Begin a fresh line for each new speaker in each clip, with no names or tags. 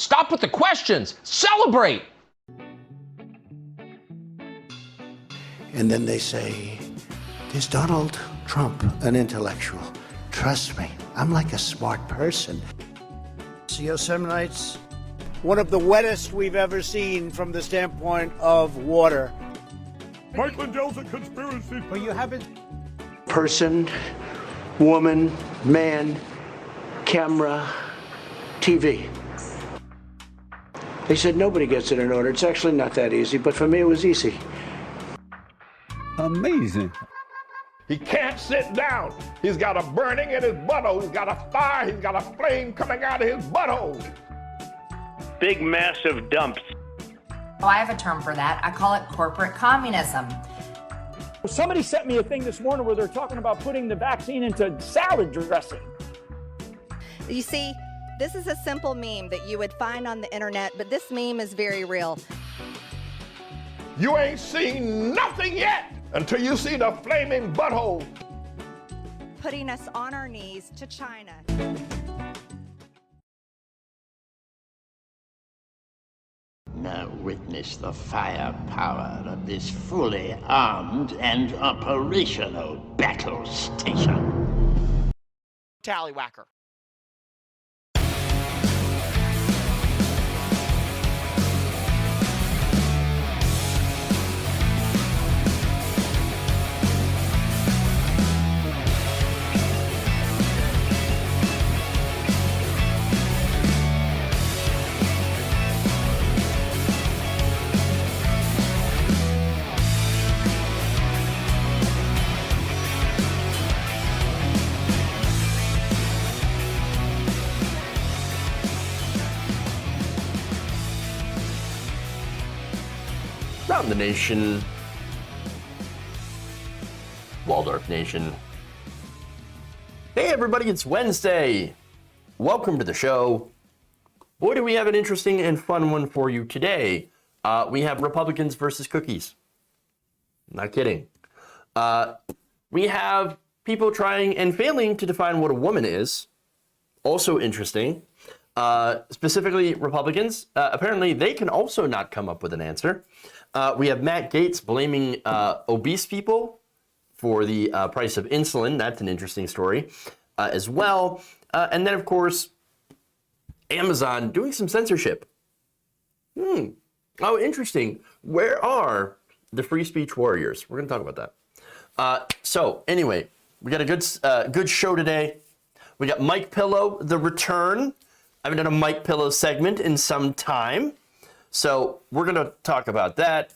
Stop with the questions. Celebrate.
And then they say, is Donald Trump an intellectual? Trust me, I'm like a smart person. Yosemite's one of the wettest we've ever seen from the standpoint of water.
Mike Lindell's a conspiracy.
But you haven't. Person, woman, man, camera, TV. They said nobody gets it in order. It's actually not that easy, but for me it was easy.
Amazing. He can't sit down. He's got a burning in his butthole. He's got a fire. He's got a flame coming out of his butthole.
Big, massive dumps.
Oh, I have a term for that. I call it corporate communism.
Somebody sent me a thing this morning where they're talking about putting the vaccine into salad dressing.
You see, this is a simple meme that you would find on the internet, but this meme is very real.
You ain't seen nothing yet until you see the flaming butthole.
Putting us on our knees to China.
Now witness the firepower of this fully armed and operational battle station.
Tallywhacker.
Around the nation, Waldorf Nation. Hey everybody, it's Wednesday. Welcome to the show. Boy, do we have an interesting and fun one for you today. We have Republicans versus cookies. Not kidding. We have people trying and failing to define what a woman is. Also interesting. Specifically Republicans. Apparently they can also not come up with an answer. We have Matt Gaetz blaming obese people for the price of insulin. That's an interesting story as well. And then, of course, Amazon doing some censorship. Oh, interesting. Where are the free speech warriors? We're going to talk about that. So, anyway, we got a good show today. We got Mike Pillow, the return. I haven't done a Mike Pillow segment in some time. So we're going to talk about that.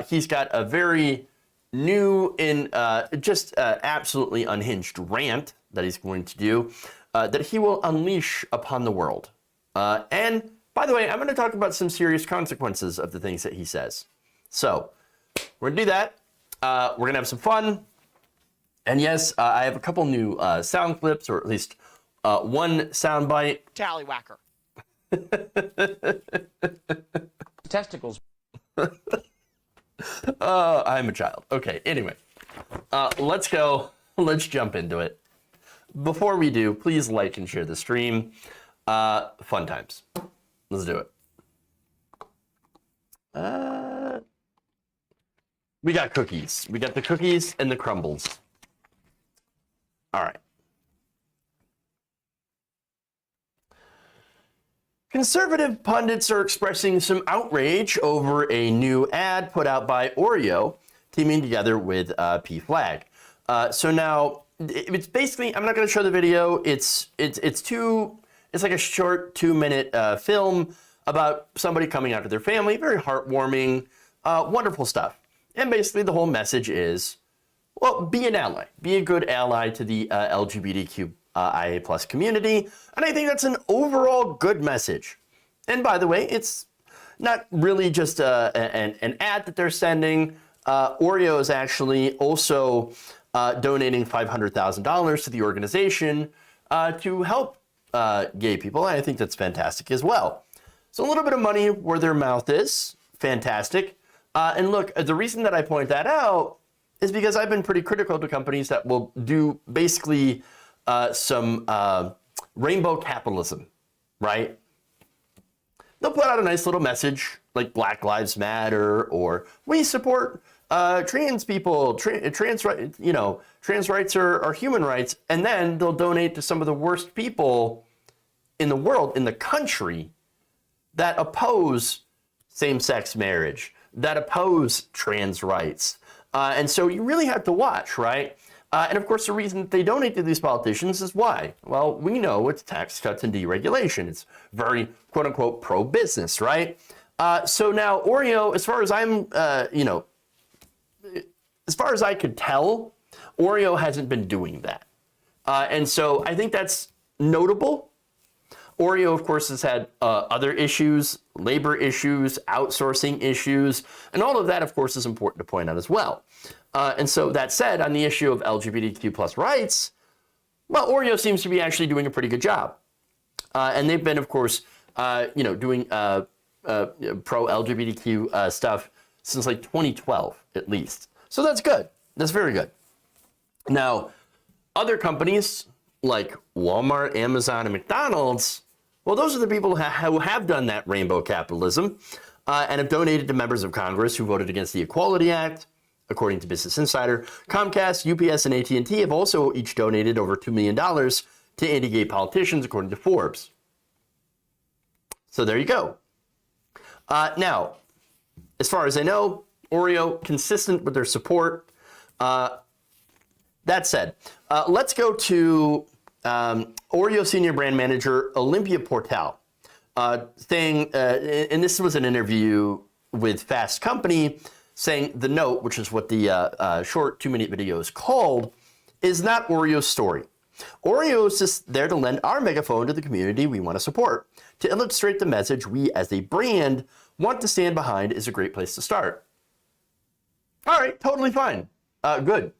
He's got a very new and just absolutely unhinged rant that he's going to do that he will unleash upon the world. And by the way, I'm going to talk about some serious consequences of the things that he says. So we're going to do that. We're going to have some fun. And yes, I have a couple new sound clips, or at least one sound bite.
Tallywhacker.
Testicles.
I'm a child. Okay, anyway. Let's go. Let's jump into it. Before we do, please like and share the stream. Fun times. Let's do it. We got cookies. We got the cookies and the crumbles. All right. Conservative pundits are expressing some outrage over a new ad put out by Oreo, teaming together with PFLAG. So now it's basically, I'm not going to show the video. It's like a short 2-minute film about somebody coming after their family. Very heartwarming, wonderful stuff. And basically the whole message is, well, be an ally. Be a good ally to the LGBTQIA plus community. And I think that's an overall good message. And by the way, it's not really just an ad that they're sending. Oreo is actually also donating $500,000 to the organization to help gay people. And I think that's fantastic as well. So a little bit of money where their mouth is. Fantastic. And look, the reason that I point that out is because I've been pretty critical to companies that will do basically some rainbow capitalism, right? they'll put out a nice little message like Black Lives Matter or we support trans people, trans rights are human rights, and then they'll donate to some of the worst people in the world, in the country, that oppose same-sex marriage, that oppose trans rights. And so you really have to watch, right? And of course, the reason that they donate to these politicians is why? Well, we know it's tax cuts and deregulation. It's very, quote unquote, pro-business, right? So now Oreo, as far as as far as I could tell, Oreo hasn't been doing that. And so I think that's notable. Oreo, of course, has had other issues, labor issues, outsourcing issues, and all of that, of course, is important to point out as well. And so that said, on the issue of LGBTQ plus rights, well, Oreo seems to be actually doing a pretty good job. And they've been, of course, doing pro-LGBTQ stuff since like 2012, at least. So that's good. That's very good. Now, other companies like Walmart, Amazon, and McDonald's, well, those are the people who have done that rainbow capitalism and have donated to members of Congress who voted against the Equality Act. According to Business Insider, Comcast, UPS, and AT&T have also each donated over $2 million to anti-gay politicians, according to Forbes. So there you go. Now, as far as I know, Oreo, consistent with their support. That said, let's go to Oreo senior brand manager Olympia Portal saying, and this was an interview with Fast Company, saying the note, which is what the short 2-minute video is called, is not Oreo's story. Oreo is just there to lend our megaphone to the community we want to support. To illustrate the message we as a brand want to stand behind is a great place to start. All right, totally fine. Good.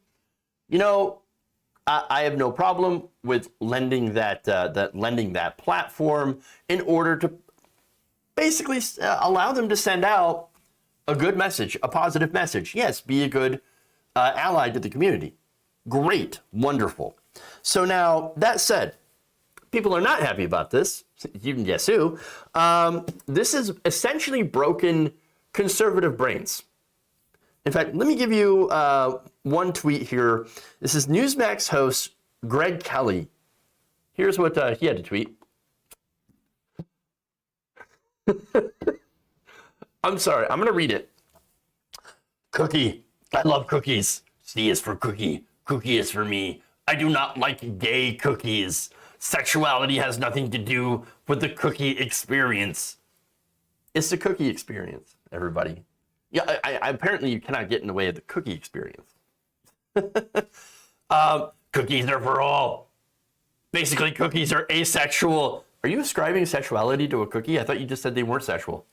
You know, I have no problem with lending that platform in order to basically allow them to send out a good message, a positive message. Yes, be a good ally to the community. Great, wonderful. So now, that said, people are not happy about this. You can guess who. This is essentially broken conservative brains. In fact, let me give you one tweet here. This is Newsmax host Greg Kelly. Here's what he had to tweet. I'm sorry, I'm going to read it. Cookie. I love cookies. C is for cookie. Cookie is for me. I do not like gay cookies. Sexuality has nothing to do with the cookie experience. It's the cookie experience, everybody. Yeah, apparently you cannot get in the way of the cookie experience. Cookies are for all. Basically, cookies are asexual. Are you ascribing sexuality to a cookie? I thought you just said they weren't sexual.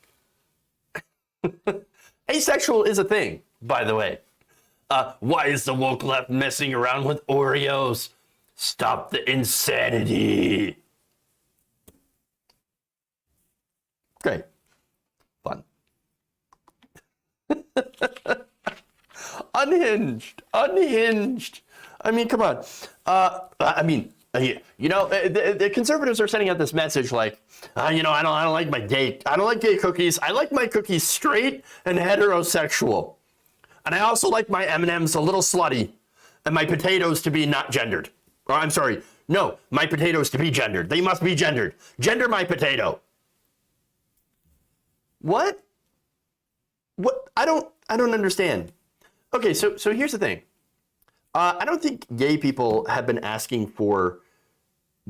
Asexual is a thing, by the way. Why is the woke left messing around with Oreos? Stop the insanity. Great. Fun. Unhinged. Unhinged. I mean, come on. The conservatives are sending out this message like, I don't like gay cookies. I like my cookies straight and heterosexual. And I also like my M&Ms a little slutty and my potatoes to be not gendered. Or I'm sorry, no, my potatoes to be gendered. They must be gendered. Gender my potato. What? What? I don't understand. Okay, so here's the thing. I don't think gay people have been asking for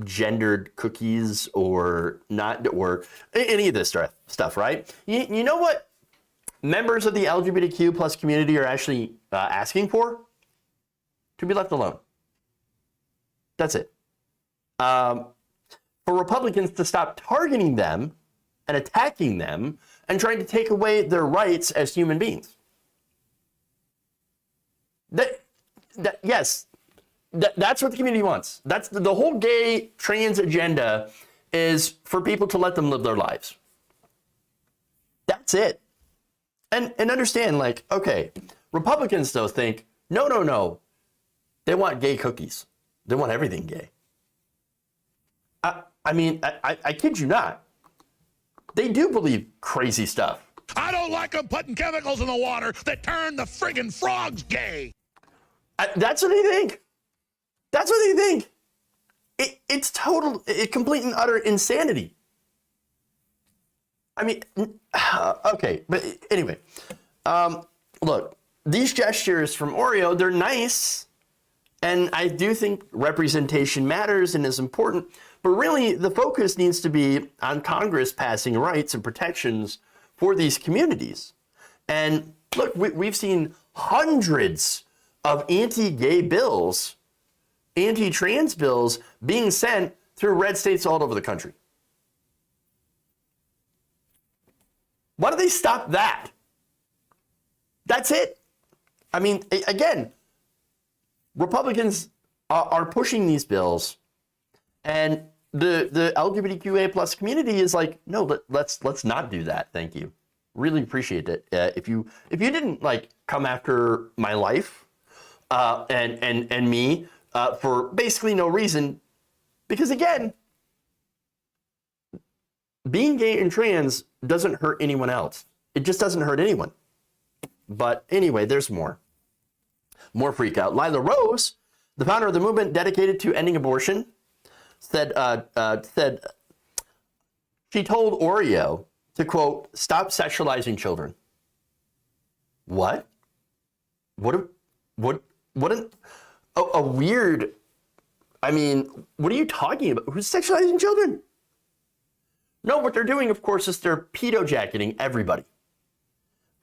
gendered cookies or not, or any of this stuff, right? You know what members of the LGBTQ plus community are actually asking for? To be left alone. That's it. For Republicans to stop targeting them and attacking them and trying to take away their rights as human beings. Yes, that's what the community wants. That's the whole gay trans agenda, is for people to let them live their lives. That's it. And understand, like, okay, Republicans though think, no. They want gay cookies. They want everything gay. I kid you not. They do believe crazy stuff.
I don't like them putting chemicals in the water that turn the friggin' frogs gay.
That's what they think. That's what they think. It's total, complete and utter insanity. I mean, okay, but anyway, look, these gestures from Oreo, they're nice, and I do think representation matters and is important, but really the focus needs to be on Congress passing rights and protections for these communities. And look, we've seen hundreds of anti-gay bills, anti-trans bills being sent through red states all over the country. Why do they stop that? That's it. I mean, again, Republicans are pushing these bills, and the LGBTQA plus community is like, no, let's not do that. Thank you. Really appreciate it. If you didn't like come after my life and me for basically no reason, because again, being gay and trans doesn't hurt anyone else. It just doesn't hurt anyone. But anyway, there's more. More freak out. Lila Rose, the founder of the movement dedicated to ending abortion, said she told Oreo to, quote, stop sexualizing children. What? A weird, I mean, what are you talking about? Who's sexualizing children? No, what they're doing, of course, is they're pedo-jacketing everybody.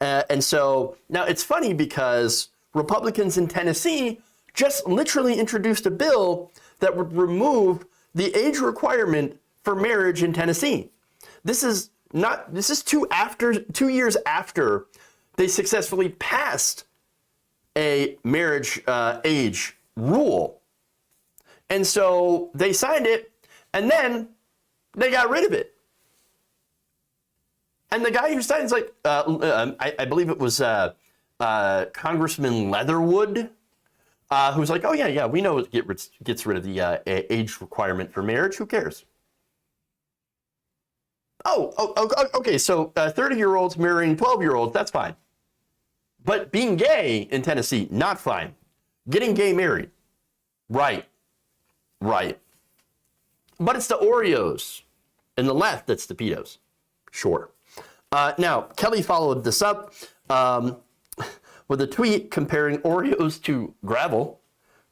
And so now it's funny because Republicans in Tennessee just literally introduced a bill that would remove the age requirement for marriage in Tennessee. This is 2 years after they successfully passed a marriage age rule. And so they signed it, and then they got rid of it. And the guy who signed is like, I believe it was Congressman Leatherwood, who's like, oh yeah, we know it gets rid of the age requirement for marriage. Who cares? Okay, so 30-year-olds marrying 12-year-olds, that's fine. But being gay in Tennessee, not fine. Getting gay married, right. But it's the Oreos and the left that's the pedos. Sure. Now, Kelly followed this up with a tweet comparing Oreos to gravel.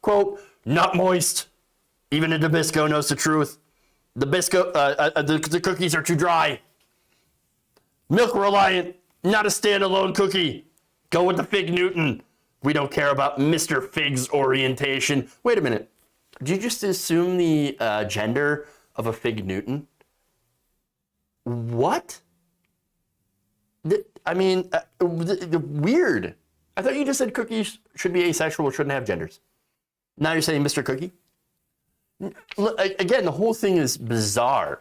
Quote, not moist. Even a Nabisco knows the truth. The cookies are too dry. Milk reliant, not a standalone cookie. Go with the Fig Newton. We don't care about Mr. Fig's orientation. Wait a minute. Did you just assume the gender of a Fig Newton? What? I mean, weird. I thought you just said cookies should be asexual, shouldn't have genders. Now you're saying Mr. Cookie? Again, the whole thing is bizarre.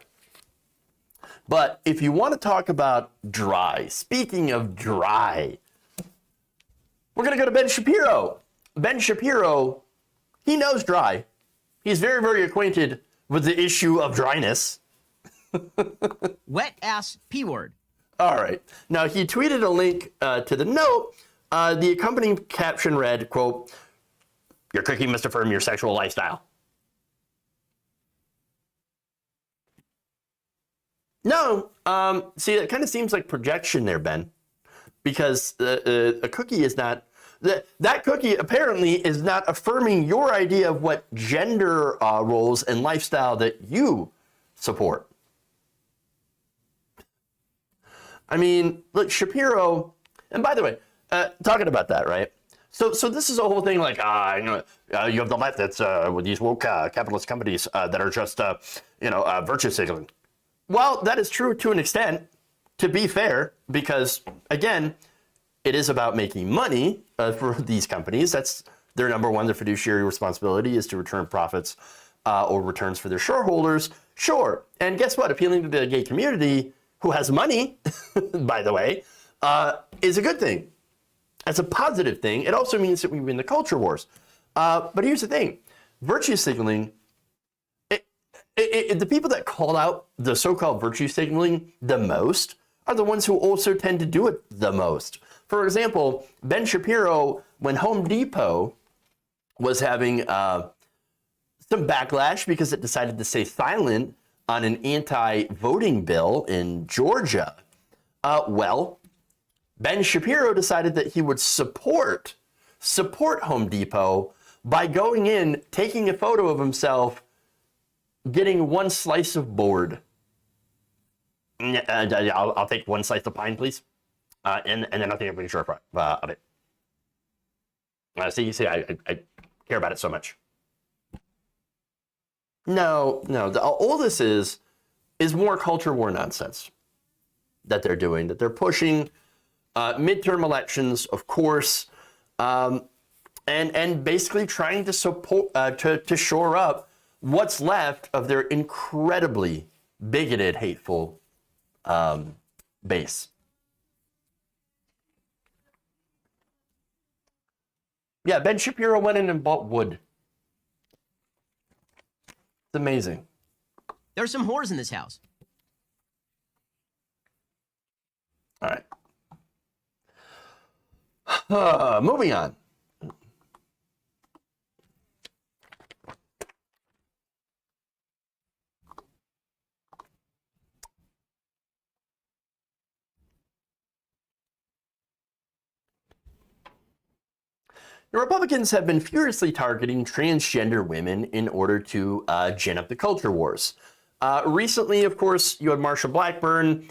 But if you want to talk about dry, speaking of dry, we're going to go to Ben Shapiro. Ben Shapiro, he knows dry. He's very, very acquainted with the issue of dryness.
Wet ass P-word.
All right. Now, he tweeted a link to the note. The accompanying caption read, quote, your cookie must affirm your sexual lifestyle. No. See, it kind of seems like projection there, Ben, because a cookie is not, that cookie apparently is not affirming your idea of what gender roles and lifestyle that you support. I mean, look, Shapiro, and by the way, talking about that, right? So this is a whole thing like, you have the left that's with these woke capitalist companies that are just, virtue signaling. Well, that is true to an extent, to be fair, because, again, it is about making money for these companies. That's their number one, their fiduciary responsibility is to return profits or returns for their shareholders. Sure. And guess what? Appealing to the gay community, who has money, by the way, is a good thing. That's a positive thing. It also means that we win the culture wars. But here's the thing. Virtue signaling, the people that call out the so-called virtue signaling the most are the ones who also tend to do it the most. For example, Ben Shapiro, when Home Depot was having some backlash because it decided to stay silent on an anti-voting bill in Georgia, well, Ben Shapiro decided that he would support Home Depot by going in, taking a photo of himself, getting one slice of board. I'll take one slice of pine, please. And then I'll take a picture of it. See, I care about it so much. No, all this is more culture war nonsense that they're doing, that they're pushing. Midterm elections, of course, and basically trying to support to shore up what's left of their incredibly bigoted, hateful base. Yeah, Ben Shapiro went in and bought wood. It's amazing.
There's some whores in this house.
All right. Moving on. The Republicans have been furiously targeting transgender women in order to gin up the culture wars. Recently, of course, you had Marsha Blackburn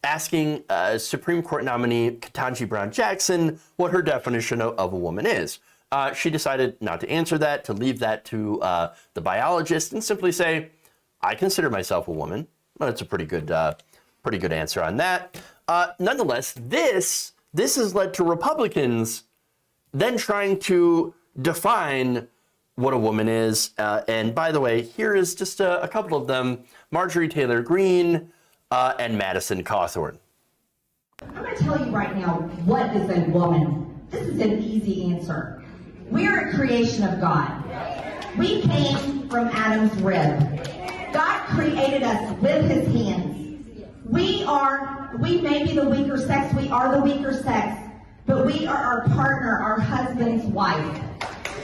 asking Supreme Court nominee Ketanji Brown Jackson what her definition of a woman is. She decided not to answer that, to leave that to the biologist, and simply say, "I consider myself a woman." Well, that's a pretty good answer on that. Nonetheless, this has led to Republicans then trying to define what a woman is. And by the way, here is just a couple of them: Marjorie Taylor Greene and Madison Cawthorn.
I'm going to tell you right now, what is a woman? This is an easy answer. We're a creation of God. We came from Adam's rib. God created us with his hands. We may be the weaker sex, we are the weaker sex, but we are our partner, our husband's wife.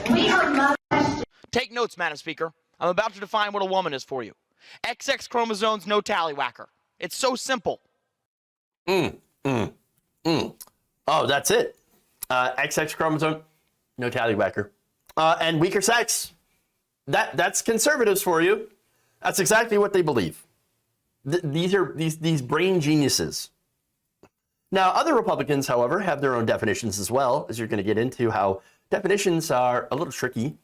We are mothers.
Take notes, Madam Speaker. I'm about to define what a woman is for you. XX chromosomes, no tallywhacker. It's so simple.
Oh, that's it. XX chromosome, no tallywhacker. And weaker sex. That's conservatives for you. That's exactly what they believe. These are these brain geniuses. Now, other Republicans, however, have their own definitions as well, as you're going to get into how definitions are a little tricky.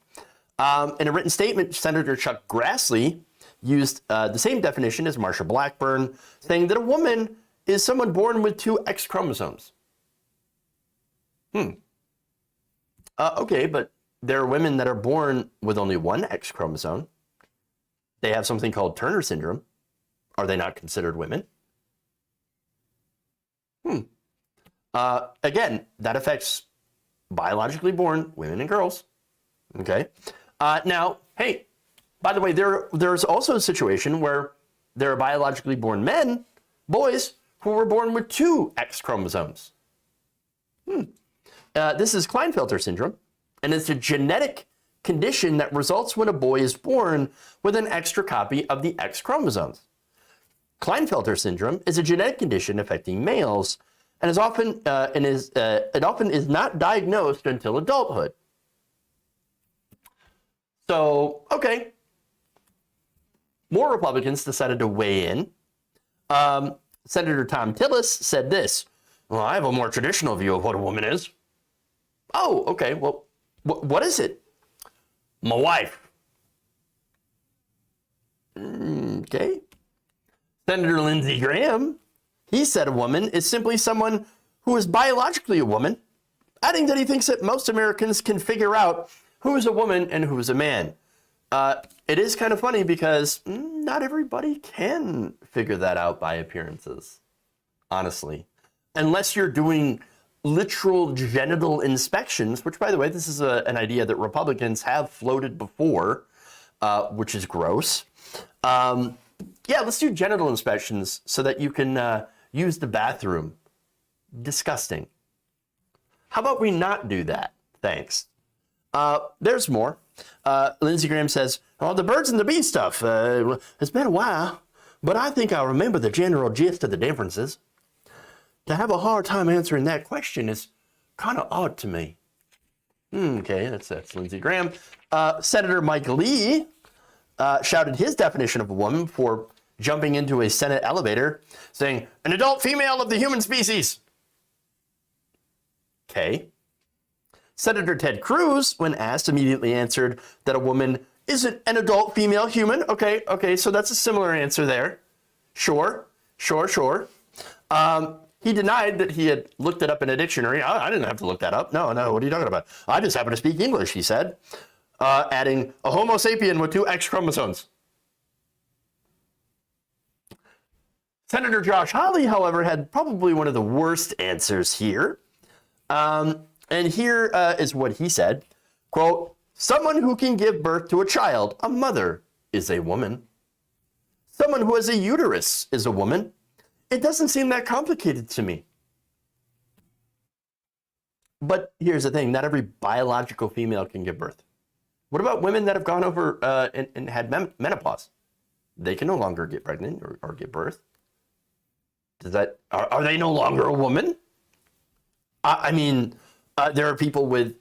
In a written statement, Senator Chuck Grassley used the same definition as Marsha Blackburn, saying that a woman is someone born with two X chromosomes. Okay, but there are women that are born with only one X chromosome. They have something called Turner syndrome. Are they not considered women? Again, that affects biologically born women and girls. Okay. Now, hey, by the way, there's also a situation where there are biologically born men, boys, who were born with two X chromosomes. This is Klinefelter syndrome, and it's a genetic condition that results when a boy is born with an extra copy of the X chromosomes. Klinefelter syndrome is a genetic condition affecting males, and it often is not diagnosed until adulthood. So, okay, more Republicans decided to weigh in. Senator Tom Tillis said this: "Well, I have a more traditional view of what a woman is." Oh, okay. Well, what is it? My wife. Okay. Senator Lindsey Graham, he said a woman is simply someone who is biologically a woman, adding that he thinks that most Americans can figure out who is a woman and who is a man. It is kind of funny because not everybody can figure that out by appearances, honestly. Unless you're doing literal genital inspections, which, by the way, this is an idea that Republicans have floated before. which is gross. Yeah, let's do genital inspections so that you can use the bathroom. Disgusting. How about we not do that? Thanks. There's more. Lindsey Graham says, oh, the birds and the bees stuff. It's been a while, but I think I remember the general gist of the differences. To have a hard time answering that question is kind of odd to me. Okay, that's Lindsey Graham. Senator Mike Lee shouted his definition of a woman before jumping into a Senate elevator, saying, an adult female of the human species. Okay. Senator Ted Cruz, when asked, immediately answered that a woman isn't an adult female human. Okay, so that's a similar answer there. Sure. He denied that he had looked it up in a dictionary. I didn't have to look that up. No, what are you talking about? I just happen to speak English, he said, adding a Homo sapien with 2 X chromosomes. Senator Josh Hawley, however, had probably one of the worst answers here. And here is what he said, quote, someone who can give birth to a child, a mother, is a woman. Someone who has a uterus is a woman. It doesn't seem that complicated to me. But here's the thing, not every biological female can give birth. What about women that have gone over and had menopause? They can no longer get pregnant or give birth. Are they no longer a woman? I mean, there are people with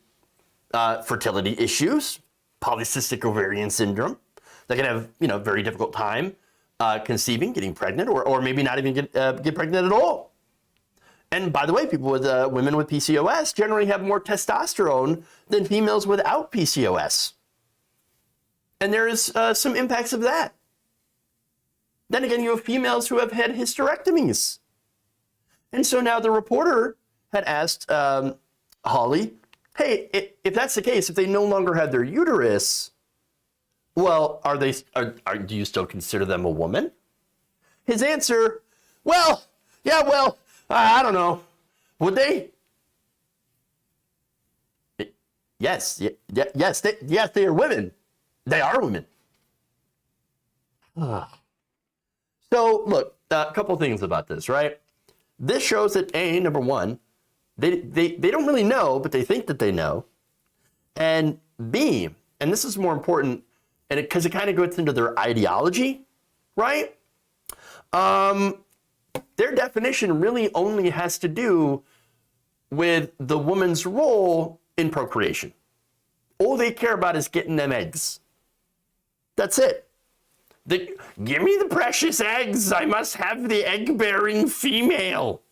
fertility issues, polycystic ovarian syndrome, that can have very difficult time conceiving, getting pregnant, or maybe not even get pregnant at all. And by the way, people with women with PCOS generally have more testosterone than females without PCOS. And there is some impacts of that. Then again, you have females who have had hysterectomies. And so now the reporter had asked Hawley, hey, if that's the case, if they no longer have their uterus, well, do you still consider them a woman? His answer, I don't know. Would they? Yes, they are women. They are women. So look, a couple things about this, right? This shows that number one, they don't really know, but they think that they know. And B, and this is more important, and because it kind of goes into their ideology, right? Their definition really only has to do with the woman's role in procreation. All they care about is getting them eggs. That's it. Give me the precious eggs. I must have the egg-bearing female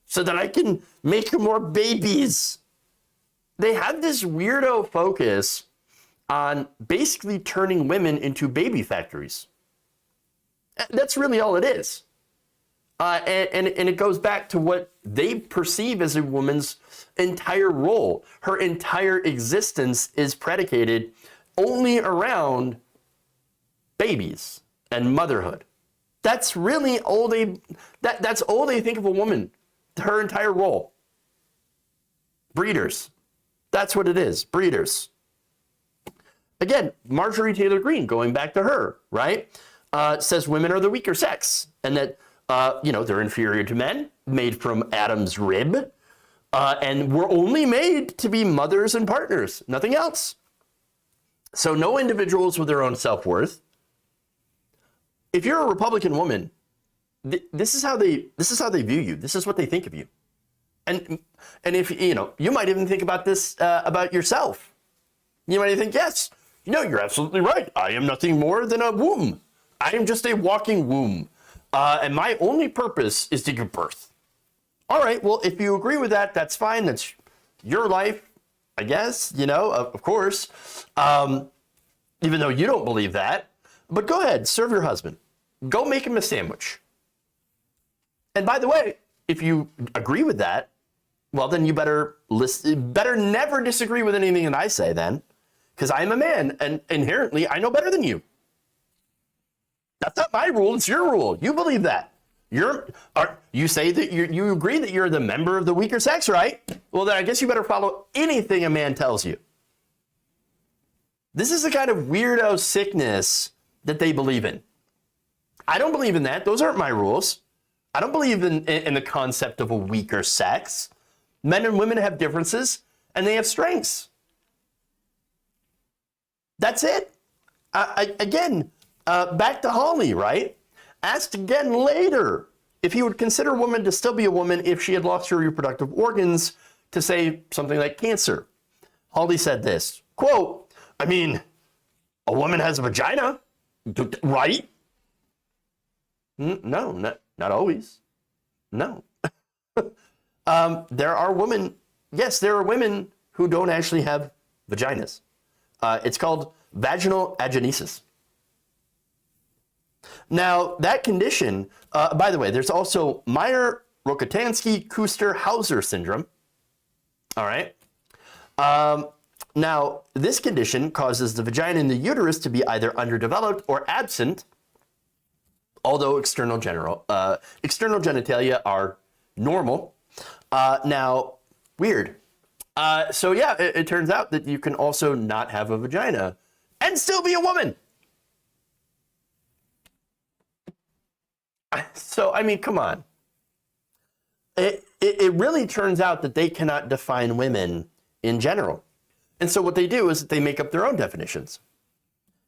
so that I can make more babies. They have this weirdo focus on basically turning women into baby factories. That's really all it is. And it goes back to what they perceive as a woman's entire role. Her entire existence is predicated only around babies and motherhood. That's really all that's all they think of a woman, her entire role. Breeders. That's what it is, breeders. Again, Marjorie Taylor Greene, going back to her, right? Says women are the weaker sex and that, they're inferior to men, made from Adam's rib, and we're only made to be mothers and partners, nothing else. So no individuals with their own self-worth. If you're a Republican woman, this is how they view you. This is what they think of you. And if you might even think about this about yourself. You might even think, yes, you're absolutely right. I am nothing more than a womb. I am just a walking womb. And my only purpose is to give birth. All right, well, if you agree with that, that's fine. That's your life, I guess, of course. Even though you don't believe that. But go ahead, serve your husband. Go make him a sandwich. And by the way, if you agree with that, well, then you better never disagree with anything that I say then. Because I'm a man, and inherently, I know better than you. That's not my rule, it's your rule. You believe that. You say that you agree that you're the member of the weaker sex, right? Well, then I guess you better follow anything a man tells you. This is the kind of weirdo sickness that they believe in. I don't believe in that. Those aren't my rules. I don't believe in the concept of a weaker sex. Men and women have differences, and they have strengths. That's it. Again, back to Holly, right? Asked again later if he would consider a woman to still be a woman if she had lost her reproductive organs to say something like cancer. Holly said this, quote, I mean, a woman has a vagina, right? No, not always. No. There are women, yes, there are women who don't actually have vaginas. It's called vaginal agenesis. Now, that condition, by the way, there's also Meyer-Rokitansky-Kuster-Hauser syndrome. All right. Now, this condition causes the vagina and the uterus to be either underdeveloped or absent, although external genitalia are normal. Now, weird. So yeah, it turns out that you can also not have a vagina and still be a woman. So, I mean, come on. It really turns out that they cannot define women in general. And so what they do is they make up their own definitions.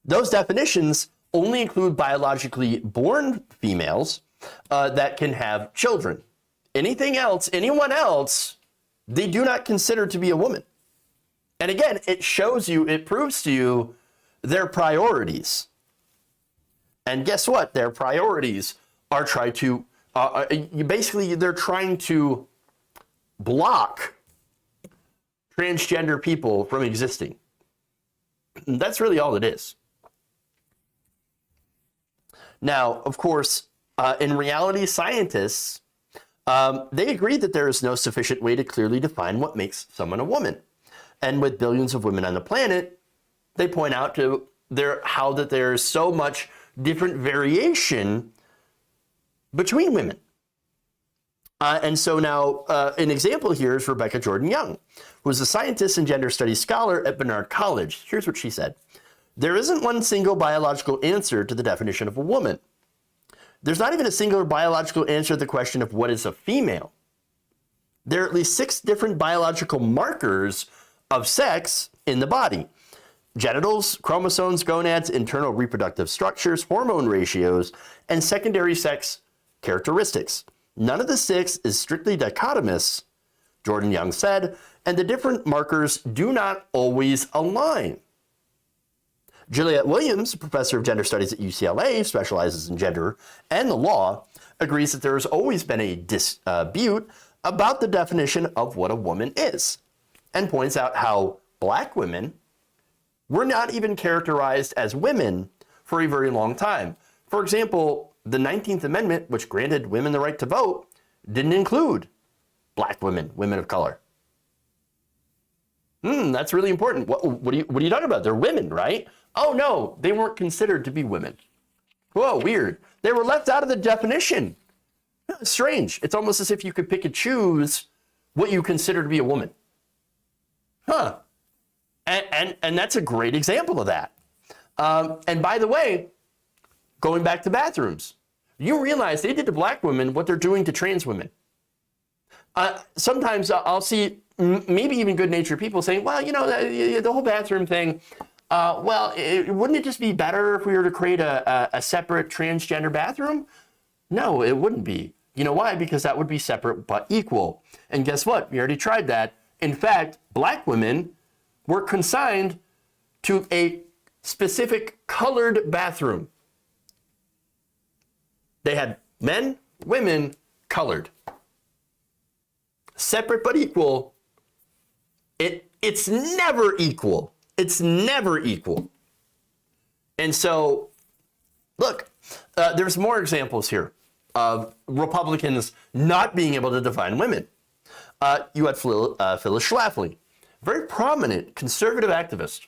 Those definitions only include biologically born females that can have children. Anything else, anyone else, they do not consider to be a woman. And again, it shows you, it proves to you their priorities. And guess what? Their priorities are trying to, they're trying to block transgender people from existing. That's really all it is. Now, of course, in reality, scientists, they agree that there is no sufficient way to clearly define what makes someone a woman. And with billions of women on the planet, they point out to how that there is so much different variation between women. And so now an example here is Rebecca Jordan Young, who is a scientist and gender studies scholar at Barnard College. Here's what she said. There isn't one single biological answer to the definition of a woman. There's not even a singular biological answer to the question of what is a female. There are at least 6 different biological markers of sex in the body. Genitals, chromosomes, gonads, internal reproductive structures, hormone ratios, and secondary sex characteristics. None of the 6 is strictly dichotomous, Jordan Young said, and the different markers do not always align. Juliette Williams, a professor of gender studies at UCLA, specializes in gender and the law, agrees that there has always been a dispute about the definition of what a woman is, and points out how black women were not even characterized as women for a very long time. For example, the 19th Amendment, which granted women the right to vote, didn't include black women, women of color. That's really important. What are you talking about? They're women, right? Oh no, they weren't considered to be women. Whoa, weird. They were left out of the definition. Strange. It's almost as if you could pick and choose what you consider to be a woman. Huh. And that's a great example of that. And by the way, going back to bathrooms, you realize they did to black women what they're doing to trans women. Sometimes I'll see maybe even good-natured people saying, well, you know, the whole bathroom thing, wouldn't it just be better if we were to create a separate transgender bathroom? No, it wouldn't be. You know why? Because that would be separate but equal. And guess what? We already tried that. In fact, black women were consigned to a specific colored bathroom. They had men, women, colored. Separate but equal. It's never equal. It's never equal. And so, look, there's more examples here of Republicans not being able to define women. You had Phyllis Schlafly, very prominent conservative activist.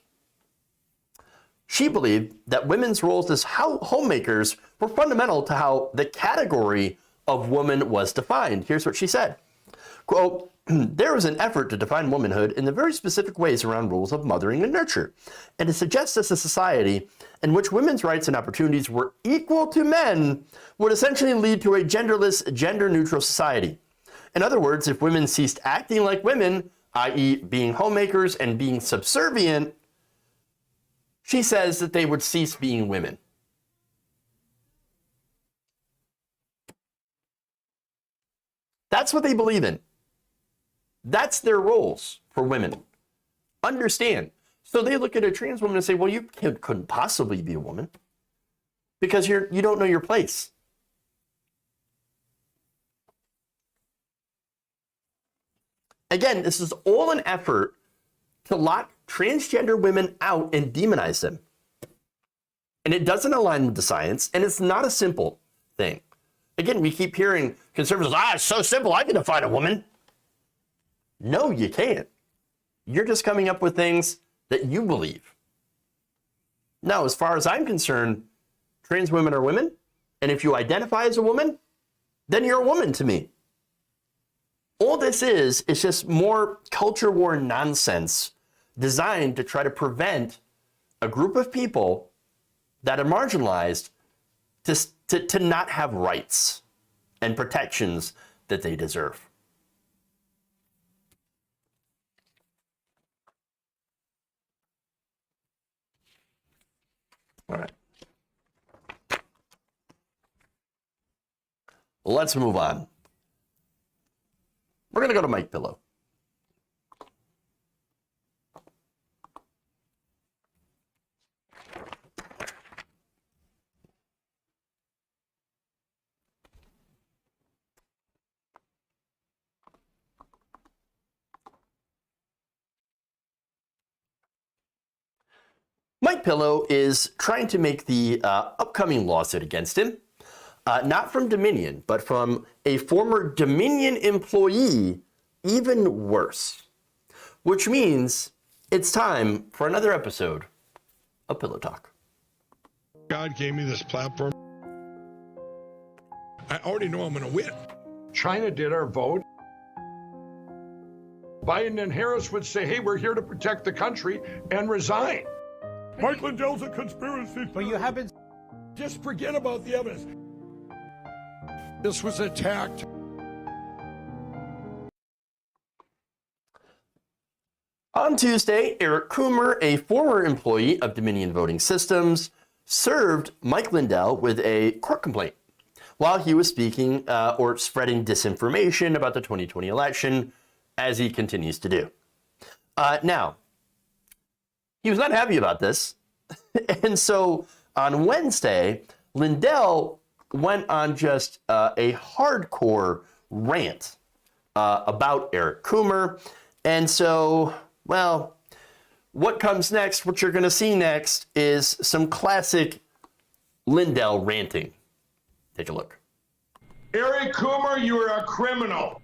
She believed that women's roles as homemakers were fundamental to how the category of woman was defined. Here's what she said. Quote, there is an effort to define womanhood in the very specific ways around rules of mothering and nurture, and it suggests us a society in which women's rights and opportunities were equal to men would essentially lead to a genderless, gender-neutral society. In other words, if women ceased acting like women, i.e. being homemakers and being subservient, she says that they would cease being women. That's what they believe in. That's their roles for women. Understand. So they look at a trans woman and say, well, you couldn't possibly be a woman because you don't know your place. Again, this is all an effort to lock transgender women out and demonize them. And it doesn't align with the science, and it's not a simple thing. Again, we keep hearing conservatives, it's so simple, I can define a woman. No, you can't. You're just coming up with things that you believe. Now, as far as I'm concerned, trans women are women, and if you identify as a woman, then you're a woman to me. All this is just more culture war nonsense designed to try to prevent a group of people that are marginalized to not have rights and protections that they deserve. All right. Let's move on. We're going to go to Mike Pillow. Mike Pillow is trying to make the upcoming lawsuit against him, not from Dominion, but from a former Dominion employee, even worse. Which means it's time for another episode of Pillow Talk.
God gave me this platform. I already know I'm going to win.
China did our vote. Biden and Harris would say, hey, we're here to protect the country, and resign.
Mike Lindell's a conspiracy. But you haven't. Just forget about the evidence. This was attacked.
On Tuesday, Eric Coomer, a former employee of Dominion Voting Systems, served Mike Lindell with a court complaint while he was speaking or spreading disinformation about the 2020 election, as he continues to do. Now, he was not happy about this, and so on Wednesday, Lindell went on just a hardcore rant about Eric Coomer, and so, well, what comes next, what you're going to see next, is some classic Lindell ranting. Take a look.
Eric Coomer, you are a criminal.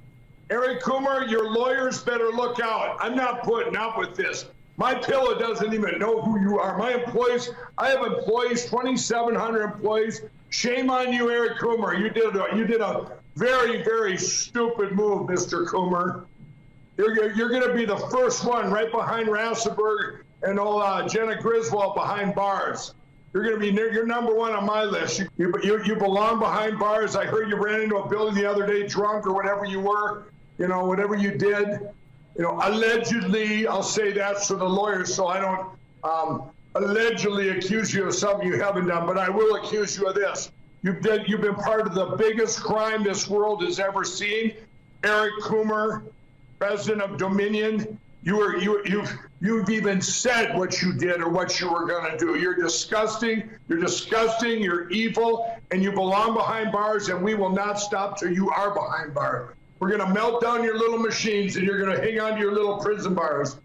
Eric Coomer, your lawyers better look out. I'm not putting up with this. My pillow doesn't even know who you are. My employees, I have employees, 2,700 employees. Shame on you, Eric Coomer. You did a very, very stupid move, Mr. Coomer. You're going to be the first one right behind Rassenberg and old Jenna Griswold behind bars. You're going to be you're number one on my list. You belong behind bars. I heard you ran into a building the other day drunk or whatever you were, whatever you did. Allegedly, I'll say that to the lawyers so I don't allegedly accuse you of something you haven't done, but I will accuse you of this. You've been part of the biggest crime this world has ever seen. Eric Coomer, president of Dominion, you've even said what you did or what you were going to do. You're disgusting, you're evil, and you belong behind bars, and we will not stop till you are behind bars. We're going to melt down your little machines, and you're going to hang on to your little prison bars.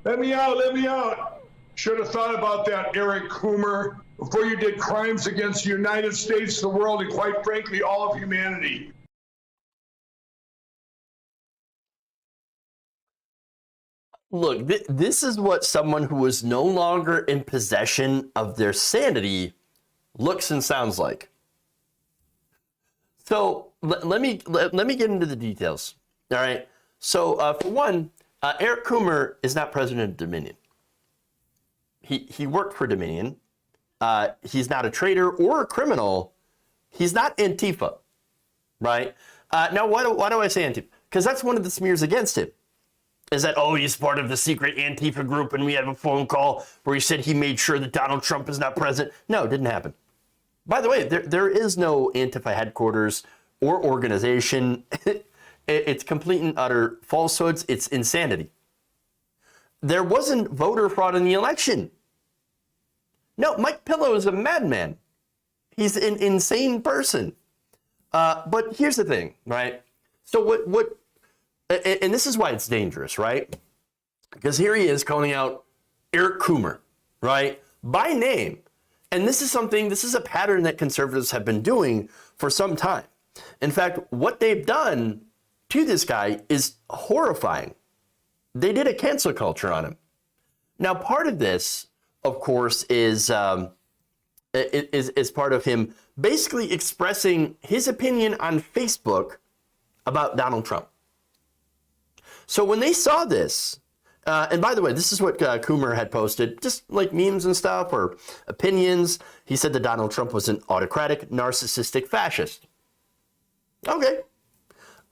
Let me out. Should have thought about that, Eric Coomer, before you did crimes against the United States, the world, and quite frankly, all of humanity.
Look, this is what someone who is no longer in possession of their sanity looks and sounds like. So let me get into the details All right. So for one, Eric Coomer is not president of Dominion. He worked for Dominion. He's not a traitor or a criminal. He's not Antifa, right? Now, why do I say Antifa? Because that's one of the smears against him. Is that, oh, he's part of the secret Antifa group and we have a phone call where he said he made sure that Donald Trump is not president. No, it didn't happen. By the way, there is no Antifa headquarters or organization. It's complete and utter falsehoods. It's insanity. There wasn't voter fraud in the election. No, Mike Pillow is a madman. He's an insane person. But here's the thing, right? So what, and this is why it's dangerous, right? Because here he is calling out Eric Coomer, right? By name. And this is a pattern that conservatives have been doing for some time. In fact, what they've done to this guy is horrifying. They did a cancel culture on him. Now, part of this, of course, is part of him basically expressing his opinion on Facebook about Donald Trump. So when they saw this, and by the way, this is what Coomer had posted, just like memes and stuff or opinions. He said that Donald Trump was an autocratic, narcissistic fascist. Okay.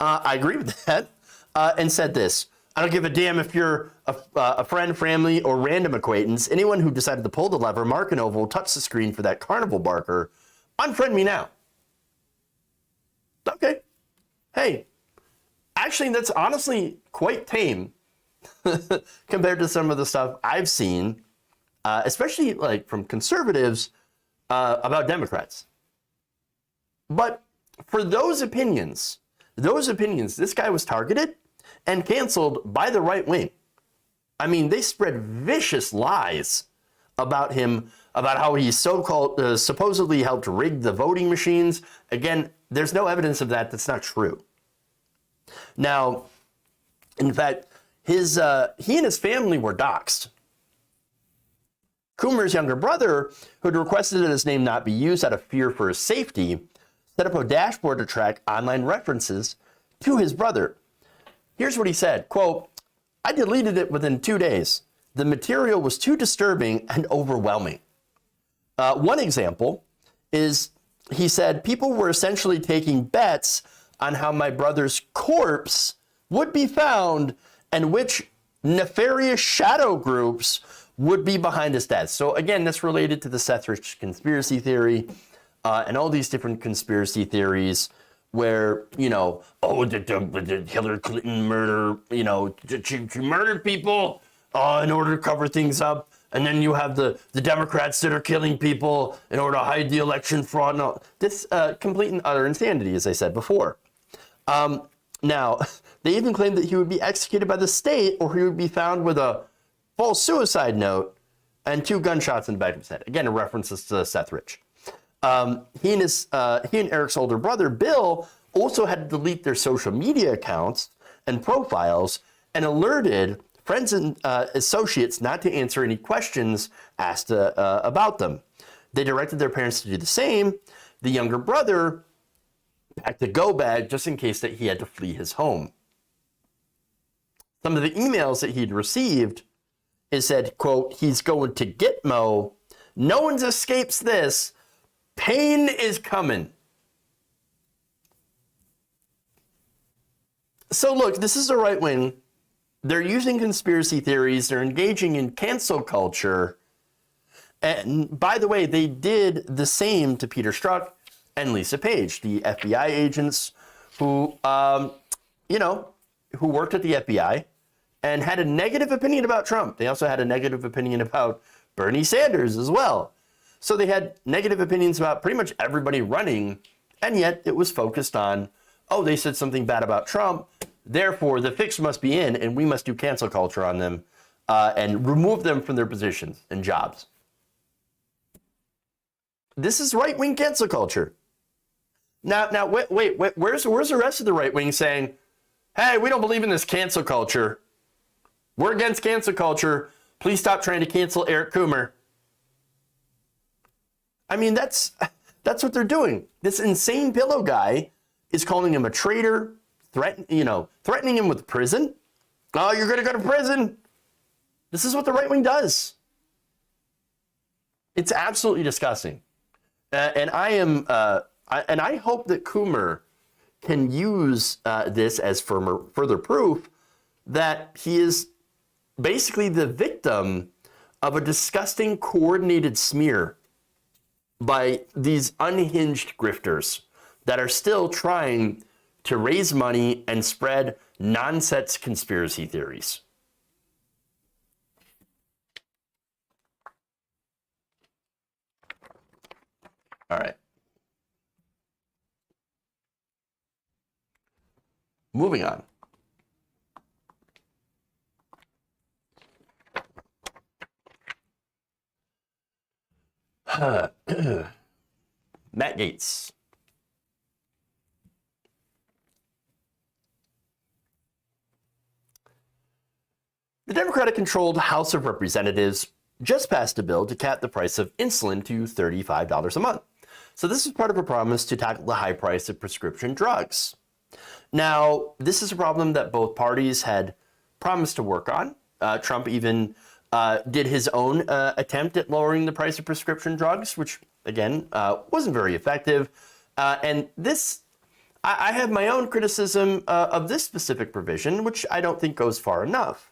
I agree with that. And said this: I don't give a damn if you're a friend, family, or random acquaintance. Anyone who decided to pull the lever, mark an oval, touch the screen for that carnival barker, unfriend me now. Okay. Hey, actually, that's honestly quite tame compared to some of the stuff I've seen, especially like from conservatives about Democrats. But for those opinions, this guy was targeted and canceled by the right wing. I mean, they spread vicious lies about him, about how he so-called supposedly helped rig the voting machines. Again, there's no evidence of that. That's not true. Now, in fact, he and his family were doxxed. Coomer's younger brother, who had requested that his name not be used out of fear for his safety, set up a dashboard to track online references to his brother. Here's what he said, quote, I deleted it within 2 days. The material was too disturbing and overwhelming. One example is, he said, people were essentially taking bets on how my brother's corpse would be found and which nefarious shadow groups would be behind his death. So again, that's related to the Seth Rich conspiracy theory and all these different conspiracy theories where, you know, oh, the Hillary Clinton murder, you know, she murdered people in order to cover things up. And then you have the Democrats that are killing people in order to hide the election fraud. And all. This complete and utter insanity, as I said before. Now, they even claimed that he would be executed by the state or he would be found with a false suicide note and 2 gunshots in the back of his head. Again, a reference to Seth Rich. He and Eric's older brother, Bill, also had to delete their social media accounts and profiles and alerted friends and associates not to answer any questions asked about them. They directed their parents to do the same. The younger brother packed a go bag just in case that he had to flee his home. Some of the emails that he'd received, it said, quote, he's going to Gitmo. No one escapes this. Pain is coming. So look, this is the right wing. They're using conspiracy theories. They're engaging in cancel culture. And by the way, they did the same to Peter Strzok and Lisa Page, the FBI agents who, who worked at the FBI and had a negative opinion about Trump. They also had a negative opinion about Bernie Sanders as well. So they had negative opinions about pretty much everybody running, and yet it was focused on, oh, they said something bad about Trump, therefore the fix must be in, and we must do cancel culture on them and remove them from their positions and jobs. This is right-wing cancel culture. Now, wait, where's the rest of the right wing saying, hey, we don't believe in this cancel culture. We're against cancel culture. Please stop trying to cancel Eric Coomer. I mean, that's what they're doing. This insane pillow guy is calling him a traitor, threatening him with prison. Oh, you're going to go to prison. This is what the right wing does. It's absolutely disgusting. And I hope that Coomer can use this as further proof that he is basically the victim of a disgusting coordinated smear by these unhinged grifters that are still trying to raise money and spread nonsense conspiracy theories. All right. Moving on. Matt Gaetz. The Democratic-controlled House of Representatives just passed a bill to cap the price of insulin to $35 a month. So this is part of a promise to tackle the high price of prescription drugs. Now, this is a problem that both parties had promised to work on. Trump even did his own attempt at lowering the price of prescription drugs, which, again, wasn't very effective. And this, I have my own criticism of this specific provision, which I don't think goes far enough.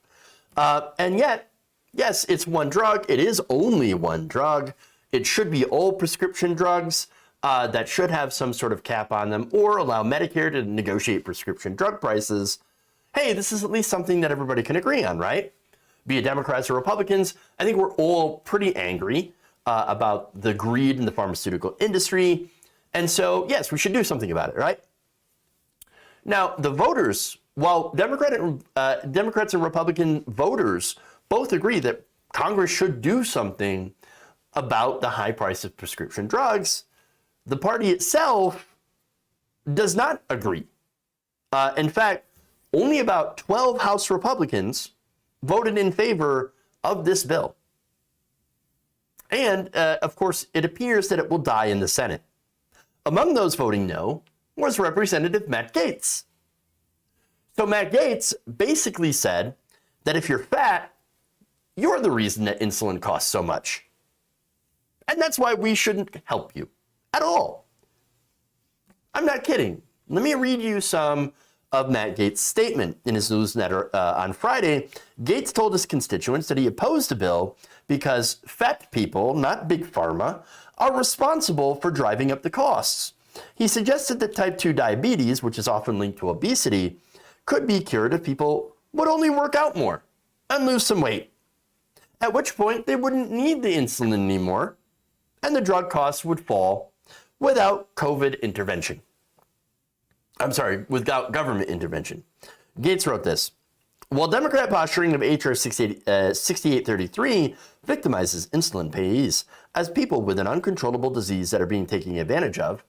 And yet, yes, it's one drug. It is only one drug. It should be all prescription drugs that should have some sort of cap on them, or allow Medicare to negotiate prescription drug prices. Hey, this is at least something that everybody can agree on, right? Be it Democrats or Republicans, I think we're all pretty angry about the greed in the pharmaceutical industry. And so, yes, we should do something about it, right? Now, the voters, while Democrats and Republican voters both agree that Congress should do something about the high price of prescription drugs, the party itself does not agree. In fact, only about 12 House Republicans voted in favor of this bill. And, of course, it appears that it will die in the Senate. Among those voting no was Representative Matt Gaetz. So Matt Gaetz basically said that if you're fat, you're the reason that insulin costs so much. And that's why we shouldn't help you at all. I'm not kidding. Let me read you some of Matt Gaetz' statement. In his newsletter on Friday, Gaetz told his constituents that he opposed the bill because fat people, not big pharma, are responsible for driving up the costs. He suggested that type 2 diabetes, which is often linked to obesity, could be cured if people would only work out more and lose some weight, at which point they wouldn't need the insulin anymore, and the drug costs would fall without COVID intervention. I'm sorry, without government intervention. Gaetz wrote this: while Democrat posturing of H.R. 6833 victimizes insulin payees as people with an uncontrollable disease that are being taken advantage of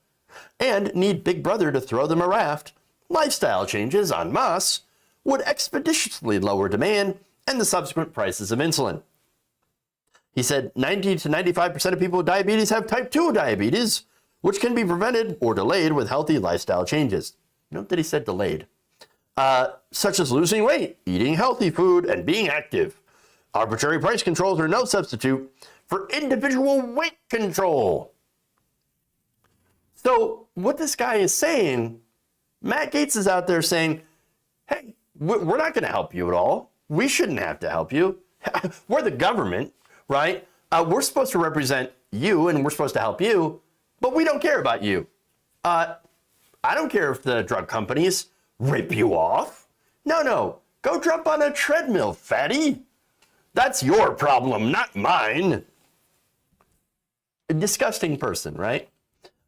and need Big Brother to throw them a raft, lifestyle changes en masse would expeditiously lower demand and the subsequent prices of insulin. He said 90 to 95% of people with diabetes have type 2 diabetes, which can be prevented or delayed with healthy lifestyle changes. Note that he said delayed. Such as losing weight, eating healthy food, and being active. Arbitrary price controls are no substitute for individual weight control. So what this guy is saying, Matt Gaetz is out there saying, hey, we're not going to help you at all. We shouldn't have to help you. We're the government, right? We're supposed to represent you and we're supposed to help you, but we don't care about you. I don't care if the drug companies rip you off. No. Go jump on a treadmill, fatty. That's your problem, not mine. A disgusting person, right?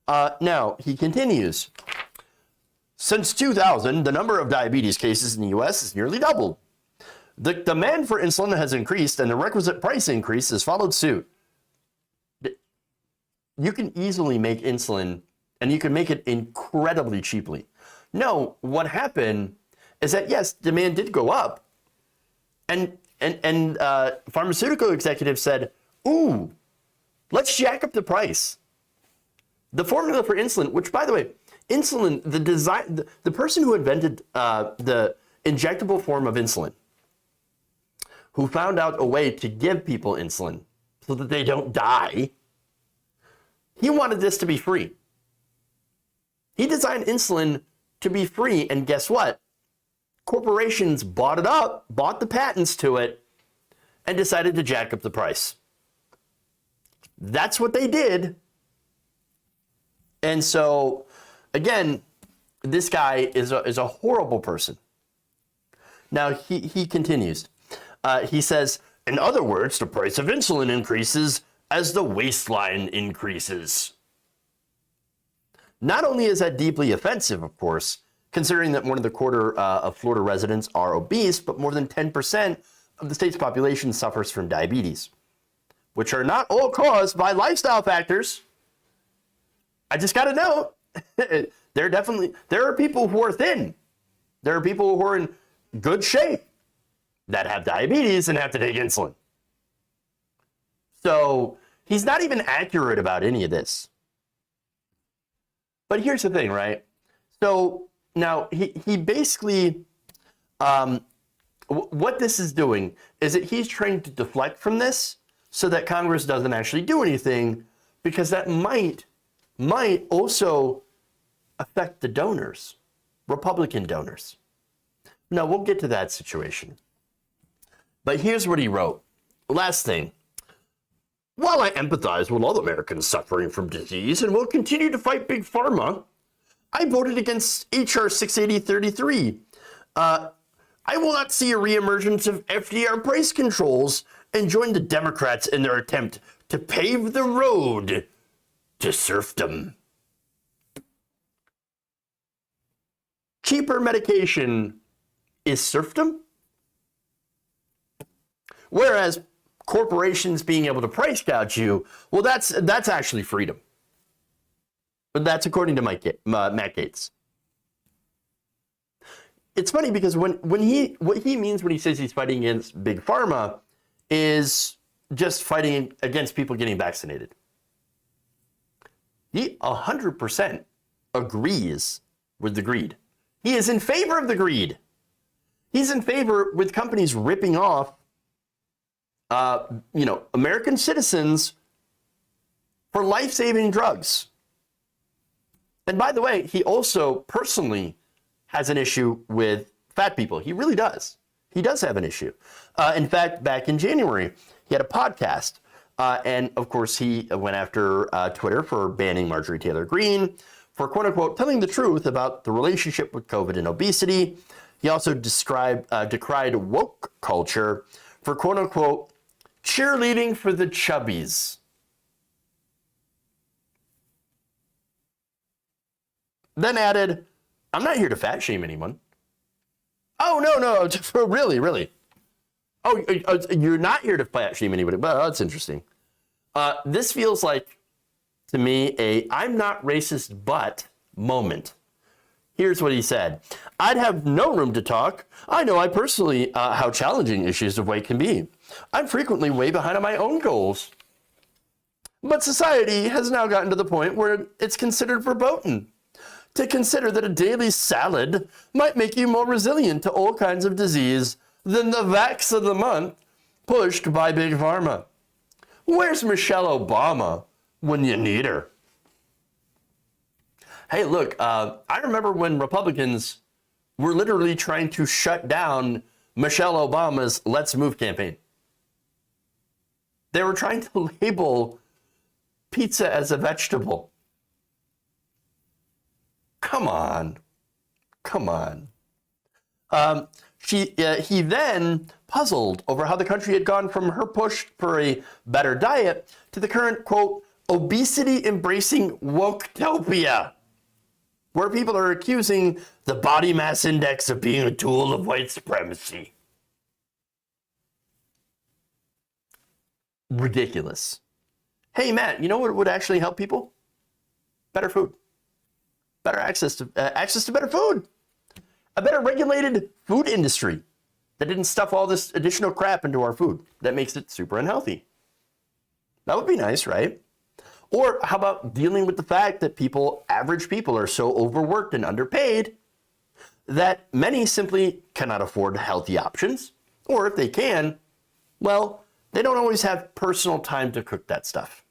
Now, he continues. Since 2000, the number of diabetes cases in the U.S. has nearly doubled. The demand for insulin has increased, and the requisite price increase has followed suit. You can easily make insulin, and you can make it incredibly cheaply. No, what happened is that, yes, demand did go up, and pharmaceutical executives said, ooh, let's jack up the price. The formula for insulin, which, by the way, insulin, the person who invented the injectable form of insulin, who found out a way to give people insulin so that they don't die, he wanted this to be free. He designed insulin to be free, and guess what? Corporations bought it up, bought the patents to it, and decided to jack up the price. That's what they did. And so, again, this guy is a horrible person. Now, he continues. He says, in other words, the price of insulin increases as the waistline increases. Not only is that deeply offensive, of course, considering that 1.25 of Florida residents are obese, but more than 10% of the state's population suffers from diabetes, which are not all caused by lifestyle factors. I just got to know, there are people who are thin. There are people who are in good shape that have diabetes and have to take insulin. So he's not even accurate about any of this. But here's the thing, right? So now he basically, what this is doing is that he's trying to deflect from this so that Congress doesn't actually do anything, because that might also affect the donors, Republican donors. Now, we'll get to that situation. But here's what he wrote. Last thing. While I empathize with all Americans suffering from disease and will continue to fight Big Pharma, I voted against H.R. 68033. I will not see a reemergence of FDR price controls and join the Democrats in their attempt to pave the road to serfdom. Cheaper medication is serfdom? Whereas corporations being able to price gouge you, well, that's actually freedom. But that's according to Matt Gaetz. It's funny because what he means when he says he's fighting against Big Pharma is just fighting against people getting vaccinated. He 100% agrees with the greed. He is in favor of the greed. He's in favor with companies ripping off American citizens for life-saving drugs. And by the way, he also personally has an issue with fat people. He really does. He does have an issue. In fact, back in January, he had a podcast. And of course, he went after Twitter for banning Marjorie Taylor Greene for, quote unquote, telling the truth about the relationship with COVID and obesity. He also decried woke culture for, quote unquote, cheerleading for the chubbies. Then added, I'm not here to fat shame anyone. Oh, no, really. Oh, you're not here to fat shame anybody. Well, that's interesting. This feels like, to me, a I'm not racist but moment. Here's what he said. I'd have no room to talk. I know personally how challenging issues of weight can be. I'm frequently way behind on my own goals. But society has now gotten to the point where it's considered verboten to consider that a daily salad might make you more resilient to all kinds of disease than the vax of the month pushed by Big Pharma. Where's Michelle Obama when you need her? Hey, look, I remember when Republicans were literally trying to shut down Michelle Obama's Let's Move campaign. They were trying to label pizza as a vegetable. Come on. He then puzzled over how the country had gone from her push for a better diet to the current, quote, obesity-embracing woketopia, where people are accusing the body mass index of being a tool of white supremacy. Ridiculous. Hey, Matt, you know what would actually help people? Better food. Better access to better food. A better regulated food industry that didn't stuff all this additional crap into our food that makes it super unhealthy. That would be nice, right? Or how about dealing with the fact that average people are so overworked and underpaid that many simply cannot afford healthy options, or if they can, well, they don't always have personal time to cook that stuff.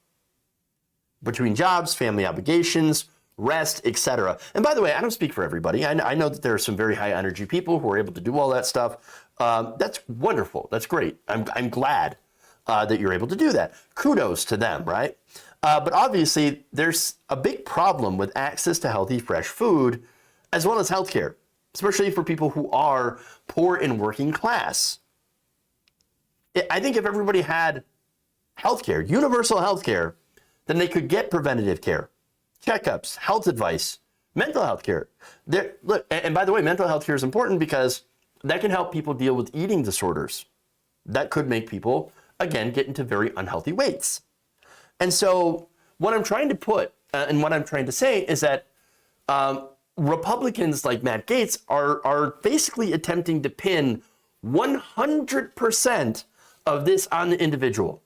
Between jobs, family obligations, rest, etc. And by the way, I don't speak for everybody. I know that there are some very high energy people who are able to do all that stuff. That's wonderful. That's great. I'm glad that you're able to do that. Kudos to them, right? But obviously, there's a big problem with access to healthy, fresh food, as well as healthcare, especially for people who are poor and working class. I think if everybody had healthcare, universal healthcare, then they could get preventative care, checkups, health advice, mental health care. Look, and by the way, mental health care is important because that can help people deal with eating disorders. That could make people, again, get into very unhealthy weights. And so what I'm trying to put and what I'm trying to say is that Republicans like Matt Gaetz are basically attempting to pin 100% of this on the individual.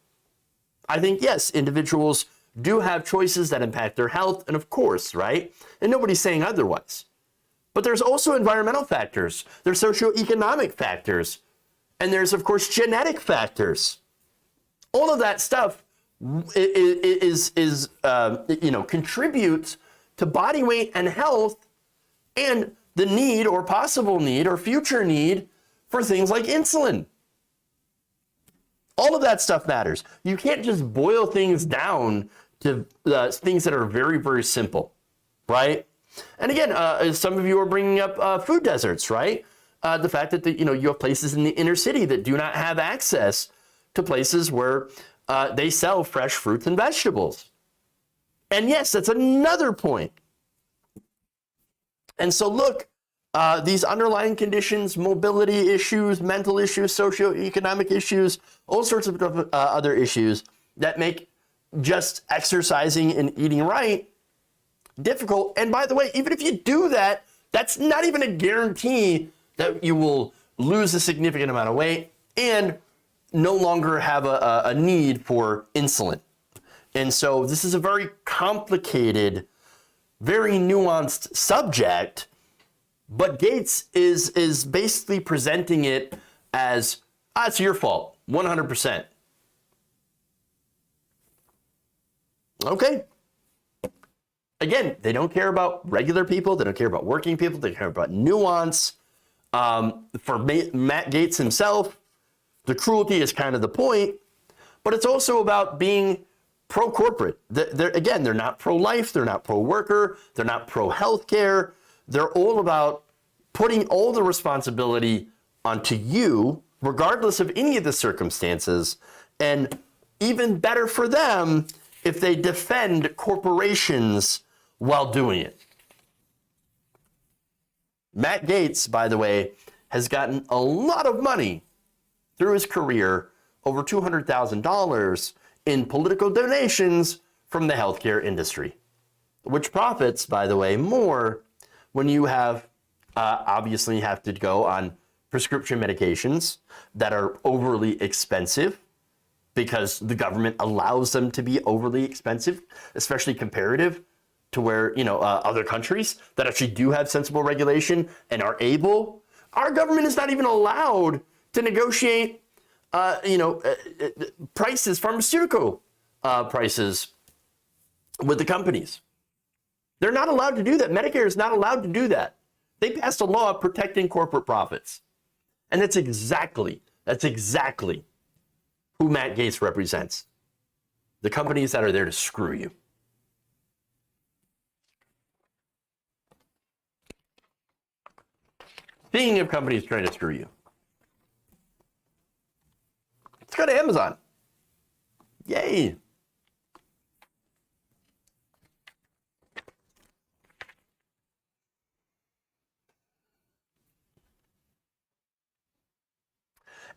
I think, yes, individuals do have choices that impact their health, and of course, right? And nobody's saying otherwise. But there's also environmental factors, there's socioeconomic factors, and there's, of course, genetic factors. All of that stuff contributes to body weight and health and the need or possible need or future need for things like insulin. All of that stuff matters. You can't just boil things down to things that are very, very simple, right? And again, some of you are bringing up food deserts, right? The fact that you have places in the inner city that do not have access to places where they sell fresh fruits and vegetables. And yes, that's another point. And so look, these underlying conditions, mobility issues, mental issues, socioeconomic issues, all sorts of other issues that make just exercising and eating right difficult. And by the way, even if you do that, that's not even a guarantee that you will lose a significant amount of weight and no longer have a need for insulin. And so this is a very complicated, very nuanced subject, but Gaetz is basically presenting it as, it's your fault, 100%. Okay. Again, they don't care about regular people. They don't care about working people. They care about nuance. For Matt Gaetz himself, the cruelty is kind of the point, but it's also about being pro-corporate. They're not pro-life. They're not pro-worker. They're not pro-healthcare. They're all about putting all the responsibility onto you, regardless of any of the circumstances, and even better for them if they defend corporations while doing it. Matt Gaetz, by the way, has gotten a lot of money through his career, over $200,000 in political donations from the healthcare industry, which profits, by the way, more when you have obviously have to go on prescription medications that are overly expensive because the government allows them to be overly expensive, especially comparative to where, other countries that actually do have sensible regulation and are able. Our government is not even allowed to negotiate, prices, pharmaceutical prices with the companies. They're not allowed to do that. Medicare is not allowed to do that. They passed a law protecting corporate profits. And that's exactly who Matt Gaetz represents. The companies that are there to screw you. Speaking of companies trying to screw you, let's go to Amazon. Yay.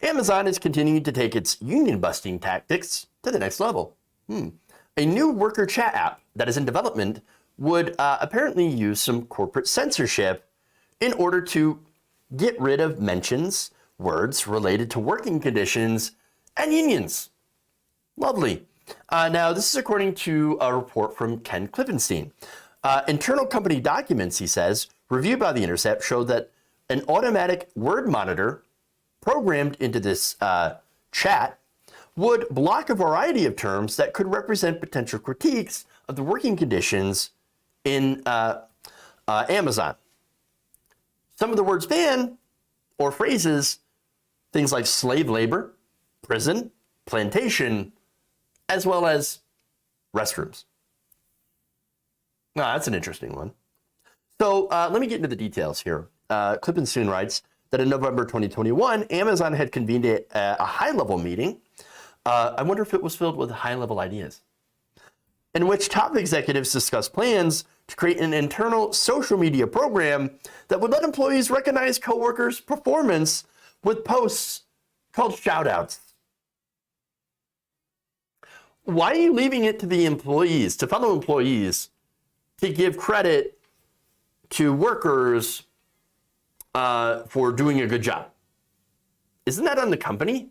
Amazon is continuing to take its union-busting tactics to the next level. A new worker chat app that is in development would apparently use some corporate censorship in order to get rid of words related to working conditions and unions. Lovely. Now, this is according to a report from Ken Klippenstein. Internal company documents, he says, reviewed by The Intercept, showed that an automatic word monitor programmed into this chat would block a variety of terms that could represent potential critiques of the working conditions in Amazon. Some of the words banned or phrases, things like slave labor, prison, plantation, as well as restrooms. That's an interesting one. So let me get into the details here. Klippenstein writes that in November 2021, Amazon had convened a high-level meeting. I wonder if it was filled with high-level ideas, in which top executives discussed plans to create an internal social media program that would let employees recognize coworkers' performance with posts called shoutouts. Why are you leaving it to the employees, to fellow employees, to give credit to workers for doing a good job? Isn't that on the company?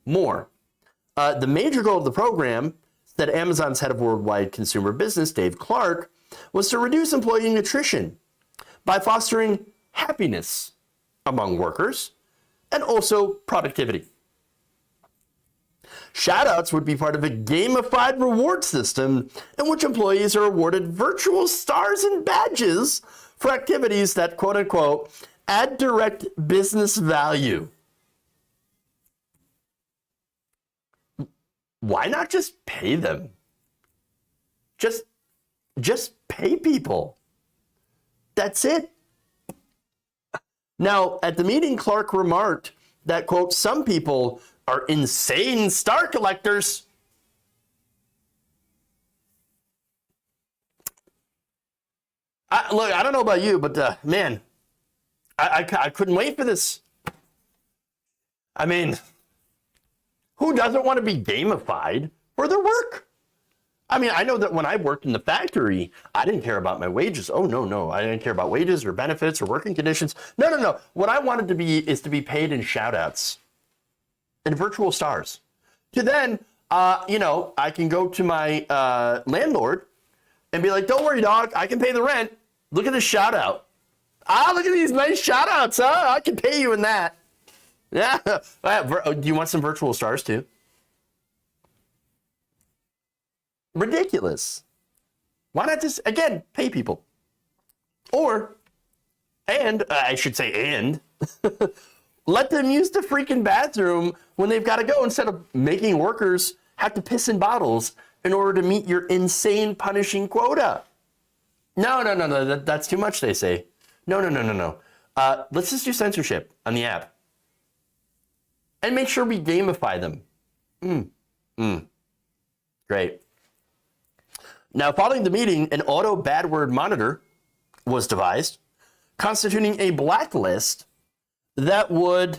More. The major goal of the program, said Amazon's head of worldwide consumer business, Dave Clark, was to reduce employee attrition by fostering happiness among workers and also productivity. Shoutouts would be part of a gamified reward system in which employees are awarded virtual stars and badges for activities that, quote unquote, add direct business value. Why not just pay them? Just pay people. That's it. Now, at the meeting, Clark remarked that, quote, some people are insane star collectors. Look, I don't know about you, but man, I couldn't wait for this. I mean, who doesn't want to be gamified for their work? I mean, I know that when I worked in the factory, I didn't care about my wages. Oh, no. I didn't care about wages or benefits or working conditions. No. What I wanted to be is to be paid in shout-outs and virtual stars. To then, I can go to my landlord and be like, don't worry, dog, I can pay the rent. Look at this shout-out. Look at these nice shout-outs, huh? I can pay you in that. Yeah. Do you want some virtual stars too? Ridiculous. Why not just, again, pay people? And let them use the freaking bathroom when they've got to go instead of making workers have to piss in bottles in order to meet your insane punishing quota. No. That's too much, they say. No. Let's just do censorship on the app. And make sure we gamify them. Great. Now, following the meeting, an auto bad word monitor was devised, constituting a blacklist that would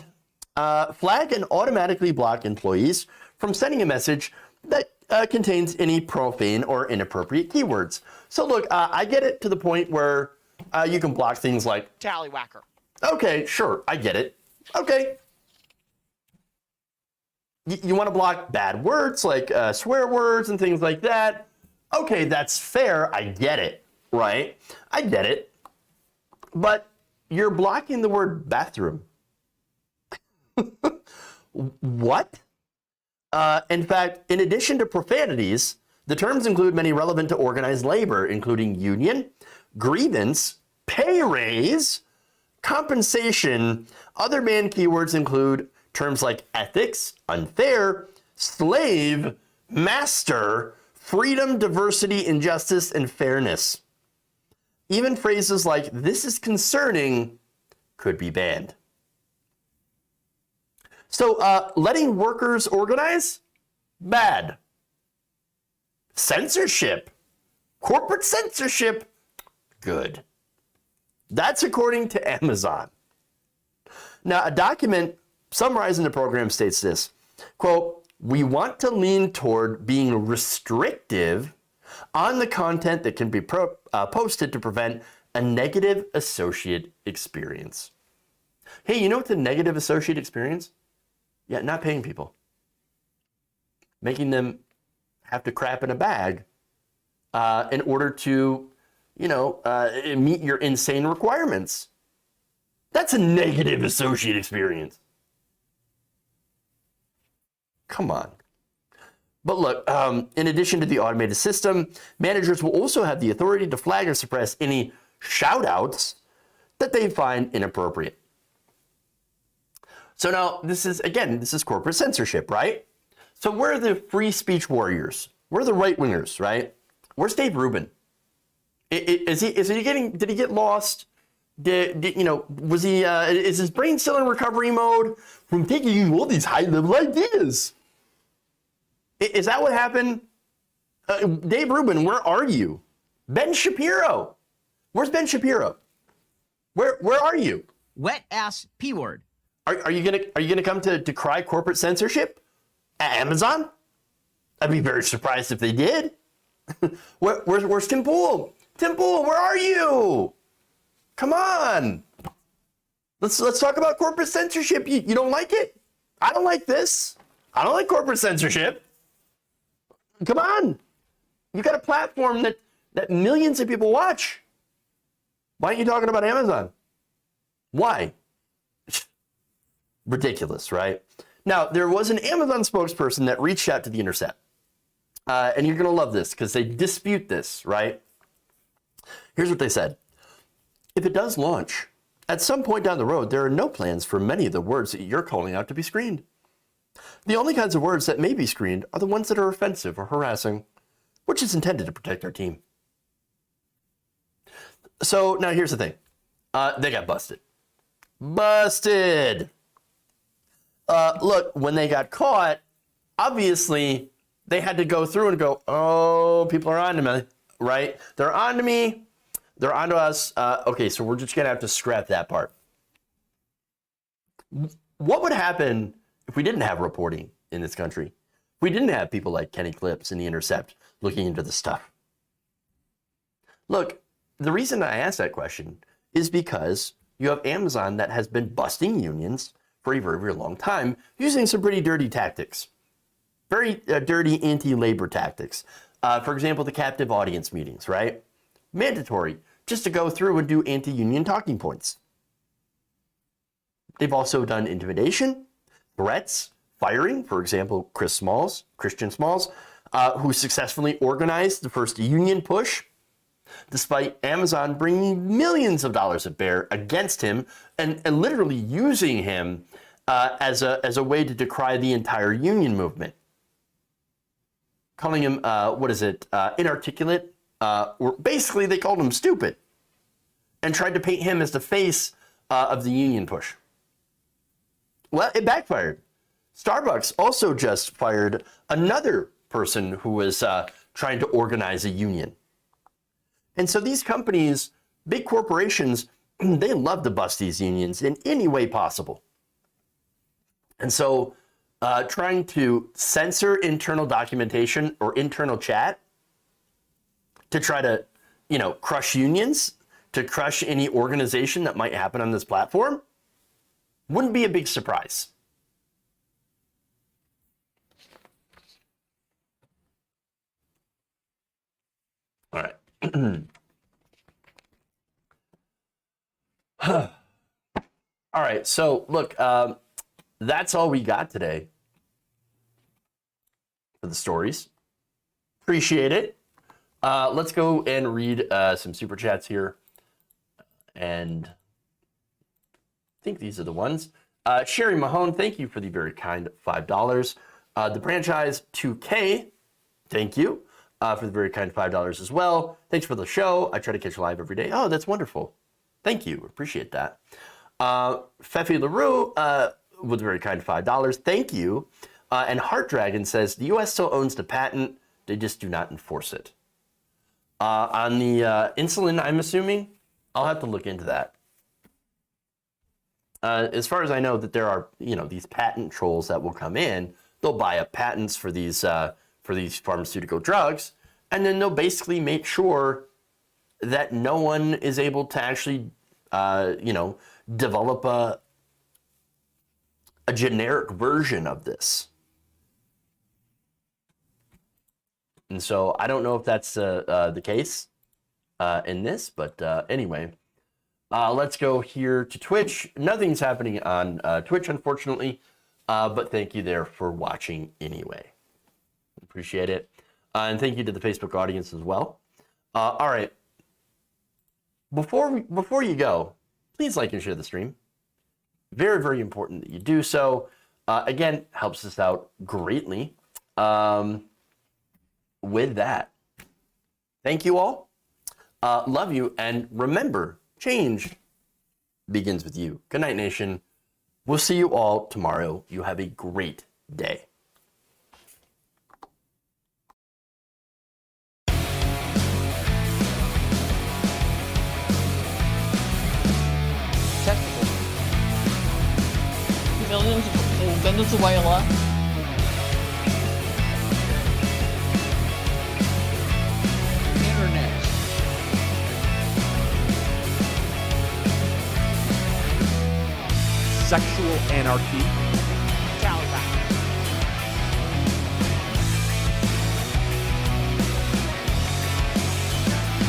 flag and automatically block employees from sending a message that contains any profane or inappropriate keywords. So look, I get it to the point where you can block things like
tallywhacker.
Okay, sure, I get it. Okay. You want to block bad words like swear words and things like that. Okay, that's fair. I get it, right? I get it. But you're blocking the word bathroom. What? In fact, in addition to profanities, the terms include many relevant to organized labor, including union, grievance, pay raise, compensation. Other banned keywords include terms like ethics, unfair, slave, master, freedom, diversity, injustice, and fairness. Even phrases like "this is concerning" could be banned. So letting workers organize? Bad. Censorship. Corporate censorship? Good. That's according to Amazon. Now, a document summarizing the program states this, quote, "We want to lean toward being restrictive on the content that can be posted to prevent a negative associate experience." Hey, you know what's a negative associate experience? Yeah, not paying people. making them have to crap in a bag in order to, meet your insane requirements. That's a negative associate experience. Come on. But look, in addition to the automated system, managers will also have the authority to flag or suppress any shout-outs that they find inappropriate. So now, this is corporate censorship, right? So where are the free speech warriors? Where are the right-wingers, right? Where's Dave Rubin? Did he get lost? Was he, is his brain still in recovery mode from taking all these high-level ideas? Is that what happened? Dave Rubin, where are you? Ben Shapiro. Where's Ben Shapiro? Where are you?
Wet ass P word.
Are you gonna come to decry corporate censorship at Amazon? I'd be very surprised if they did. Where's Tim Pool? Tim Pool, where are you? Come on. Let's talk about corporate censorship. You don't like it? I don't like this. I don't like corporate censorship. Come on. You got a platform that millions of people watch. Why aren't you talking about Amazon? Why? Ridiculous, right? Now, there was an Amazon spokesperson that reached out to The Intercept. And you're going to love this because they dispute this, right? Here's what they said. If it does launch, at some point down the road, there are no plans for many of the words that you're calling out to be screened. The only kinds of words that may be screened are the ones that are offensive or harassing, which is intended to protect our team. So now here's the thing. They got busted. Busted! Look, when they got caught, obviously they had to go through and go, oh, people are on to me, right? They're on to me. They're on to us. Okay, so we're just going to have to scrap that part. What would happen if we didn't have reporting in this country? If we didn't have people like Kenny Clips and The Intercept looking into the stuff? Look, the reason I asked that question is because you have Amazon that has been busting unions for a very, very long time using some pretty dirty tactics. Very dirty anti-labor tactics. For example, the captive audience meetings, right? Mandatory, just to go through and do anti-union talking points. They've also done intimidation, threats, firing. For example, Christian Smalls, who successfully organized the first union push, despite Amazon bringing millions of dollars to bear against him and literally using him as a way to decry the entire union movement. Calling him, inarticulate, or basically they called him stupid and tried to paint him as the face of the union push. Well, it backfired. Starbucks also just fired another person who was trying to organize a union. And so these companies, big corporations, they love to bust these unions in any way possible. And so trying to censor internal documentation or internal chat to try to, crush unions, to crush any organization that might happen on this platform, wouldn't be a big surprise. All right. All right, so look, that's all we got today for the stories. Appreciate it. Let's go and read some super chats here. And I think these are the ones. Sherry Mahone, thank you for the very kind $5. The franchise 2K, thank you for the very kind $5 as well. Thanks for the show. I try to catch live every day. Oh, that's wonderful. Thank you. Appreciate that. Fefi LaRue with a very kind $5. Thank you. And Heart Dragon says the U.S. still owns the patent. They just do not enforce it. On the insulin, I'm assuming, I'll have to look into that. As far as I know, that there are, these patent trolls that will come in. They'll buy up patents for these pharmaceutical drugs, and then they'll basically make sure that no one is able to actually, develop a generic version of this. And so I don't know if that's the case in this, but anyway, let's go here to Twitch. Nothing's happening on Twitch, unfortunately, but thank you there for watching anyway. Appreciate it. And thank you to the Facebook audience as well. All right. Before you go, please like and share the stream. Very, very important that you do so. Again, helps us out greatly. With that, thank you all. Love you. And remember, change begins with you. Good night, nation. We'll see you all tomorrow. You have a great day.
Venezuela.
Internet.
Sexual anarchy.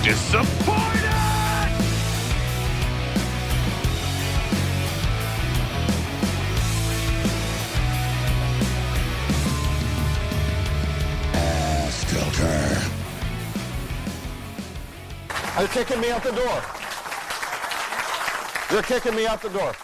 Disappointed!
Filter.
You're kicking me out the door. You're kicking me out the door.